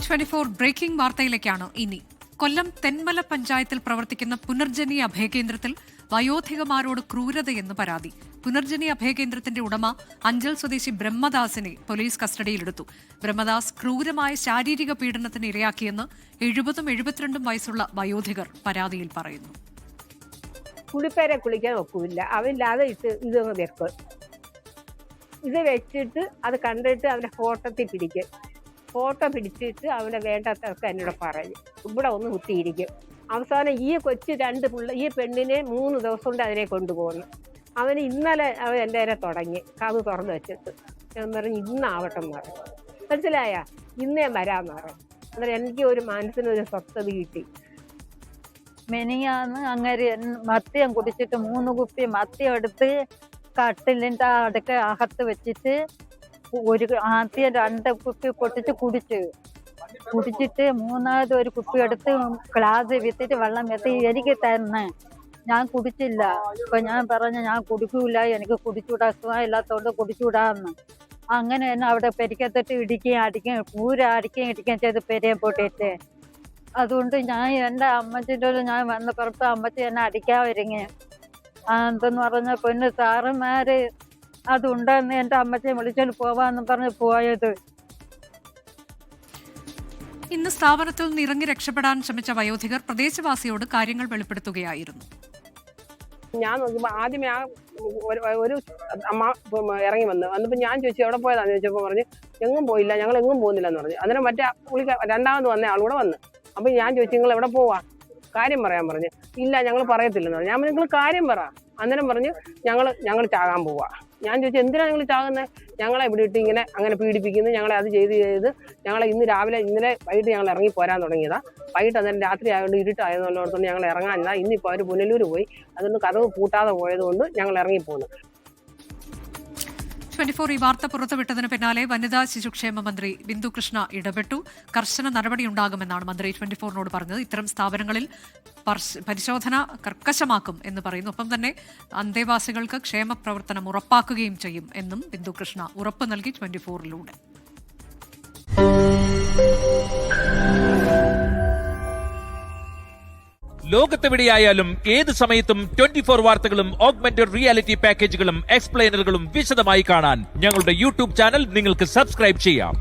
24 breaking വാർത്തയിലേക്കാണ് ഇനി. കൊല്ലം തെന്മല പഞ്ചായത്തിൽ പ്രവർത്തിക്കുന്ന പുനർജനി അഭയകേന്ദ്രത്തിൽ വയോധികമാരോട് ക്രൂരതയെന്ന് പരാതി. പുനർജനി അഭയകേന്ദ്രത്തിന്റെ ഉടമ അഞ്ചൽ സ്വദേശി ബ്രഹ്മദാസിനെ പോലീസ് കസ്റ്റഡിയിലെടുത്തു. ബ്രഹ്മദാസ് ക്രൂരമായ ശാരീരിക പീഡനത്തിന് ഇരയാക്കിയെന്ന് 70ഉം 72ഉം വയസ്സുള്ള വയോധികർ പരാതിയിൽ പറയുന്നു. കുളിപ്പേരെ കുളിക്കാൻ ഒക്കില്ല, അവരില്ലാതെ ഇതൊന്ന് വെക്കും. ഇത് വെച്ചിട്ട് അത് കണ്ടിട്ട് അവന്റെ ഫോട്ടോ പിടിച്ചിട്ട് അവനെ വേണ്ടാത്തൊക്കെ എന്നോട് പറയും. ഇവിടെ ഒന്ന് കുത്തിയിരിക്കും. അവസാനം ഈ കൊച്ചു ഈ പെണ്ണിനെ 3 ദിവസം കൊണ്ട് അതിനെ കൊണ്ടുപോകുന്നു. അവന് ഇന്നലെ അവൻ എൻ്റെ നേരെ തുടങ്ങി കഥ തുറന്നു വെച്ചിട്ട് ഞാൻ പറഞ്ഞു ഇന്നാവട്ടെ എന്ന് പറഞ്ഞു. മനസ്സിലായ ഇന്നേ വരാമെന്ന് പറഞ്ഞു. അന്നേരം എനിക്ക് ഒരു മനസ്സിനൊരു സ്വസ്ഥത കിട്ടി. മെനിയാന്ന് അങ്ങനെ മദ്യം കുടിച്ചിട്ട് 3 കുപ്പി മദ്യം എടുത്ത് കട്ടിലിൻ്റെ അകത്ത് വെച്ചിട്ട് ആദ്യം 2 കുപ്പി പൊട്ടിച്ച് കുടിച്ചിട്ട് 3ാമത് ഒരു കുപ്പി എടുത്ത് ഗ്ലാസ് വിത്തിട്ട് വെള്ളം വെത്തി എനിക്ക് തന്നെ. ഞാൻ കുടിച്ചില്ല. അപ്പൊ ഞാൻ പറഞ്ഞു ഞാൻ കുടിക്കൂല, എനിക്ക് കുടിച്ചൂടാ, സുഖം ഇല്ലാത്തോണ്ട് കുടിച്ചൂടാന്ന്. അങ്ങനെ തന്നെ അവിടെ പെരിക്കത്തിട്ട് ഇടിക്കുകയും അടിക്കുകയും ചെയ്ത് പെരിയെ പൊട്ടിയിട്ട്. അതുകൊണ്ട് ഞാൻ എൻ്റെ അമ്മച്ചിൻ്റെ ഞാൻ വന്ന പുറത്ത് അമ്മച്ചി എന്നെ അടിക്കാൻ ഒരുങ്ങി. എന്തെന്ന് പറഞ്ഞ പൊന്ന് സാറുമാര് അതുണ്ടെന്ന് എൻ്റെ അമ്മച്ചിയെ വിളിച്ചോണ്ട് പോവാന്ന് പറഞ്ഞ് പോയത്. ഇന്ന് സ്ഥാപനത്തിൽ നിന്ന് ഇറങ്ങി രക്ഷപ്പെടാൻ ശ്രമിച്ച വയോധികർ പ്രദേശവാസിയോട് കാര്യങ്ങൾ വെളിപ്പെടുത്തുകയായിരുന്നു. ഞാൻ നോക്കുമ്പോൾ ആദ്യമേ ഒരു അമ്മ ഇറങ്ങി വന്നപ്പോൾ ഞാൻ ചോദിച്ചു എവിടെ പോയതാന്ന് ചോദിച്ചപ്പോൾ പറഞ്ഞു എങ്ങും പോയില്ല, ഞങ്ങൾ എങ്ങും പോകുന്നില്ല എന്ന് പറഞ്ഞു. അന്നേരം മറ്റേ രണ്ടാമത് വന്ന ആളൂടെ വന്ന്. അപ്പം ഞാൻ ചോദിച്ചു നിങ്ങൾ എവിടെ പോവാ, കാര്യം പറയാൻ പറഞ്ഞു. ഇല്ല ഞങ്ങൾ പറയത്തില്ലെന്ന് പറഞ്ഞു. ഞാൻ പറഞ്ഞു നിങ്ങൾ കാര്യം പറ. അന്നേരം പറഞ്ഞു ഞങ്ങൾ ചാകാൻ പോവാ. ഞാൻ ചോദിച്ചു എന്തിനാണ് നിങ്ങൾ ചാകുന്നത്? ഞങ്ങളെ ഇവിടെ ഇട്ട് അങ്ങനെ പീഡിപ്പിക്കുന്നു, ഞങ്ങളെ അത് ചെയ്ത് ഞങ്ങളെ ഇന്നലെ വൈകിട്ട് ഞങ്ങൾ ഇറങ്ങി പോരാൻ തുടങ്ങിയതാ. വൈകിട്ട് അന്നേരം രാത്രി ആയതുകൊണ്ട് ഇരുട്ടായതുകൊണ്ടോടത്തോണ്ട് ഞങ്ങൾ ഇറങ്ങാനില്ല. ഇന്നിപ്പോൾ അവർ പുനലൂർ പോയി, അതുകൊണ്ട് കതവ് പൂട്ടാതെ പോയതുകൊണ്ട് ഞങ്ങൾ ഇറങ്ങിപ്പോന്നു. 24 ഈ വാർത്ത പുറത്തുവിട്ടതിന് പിന്നാലെ വനിതാ ശിശുക്ഷേമ മന്ത്രി ബിന്ദു കൃഷ്ണ ഇടപെട്ടു. കർശന നടപടിയുണ്ടാകുമെന്നാണ് മന്ത്രി 24നോട് പറഞ്ഞത്. ഇത്തരം സ്ഥാപനങ്ങളിൽ പരിശോധന കർക്കശമാക്കും എന്ന് പറയുന്നു. ഒപ്പം തന്നെ അന്തേവാസികൾക്ക് ക്ഷേമ പ്രവർത്തനം ഉറപ്പാക്കുകയും ചെയ്യും എന്നും ബിന്ദു കൃഷ്ണ ഉറപ്പ് നൽകി 24ലൂടെ. ലോകത്തെവിടെയായാലും ഏത് സമയത്തും 24 വാർത്തകളും ഓഗ്മെന്റഡ് റിയാലിറ്റി പാക്കേജുകളും എക്സ്പ്ലെയിനറുകളും വിശദമായി കാണാൻ ഞങ്ങളുടെ യൂട്യൂബ് ചാനൽ നിങ്ങൾക്ക് സബ്സ്ക്രൈബ് ചെയ്യാം.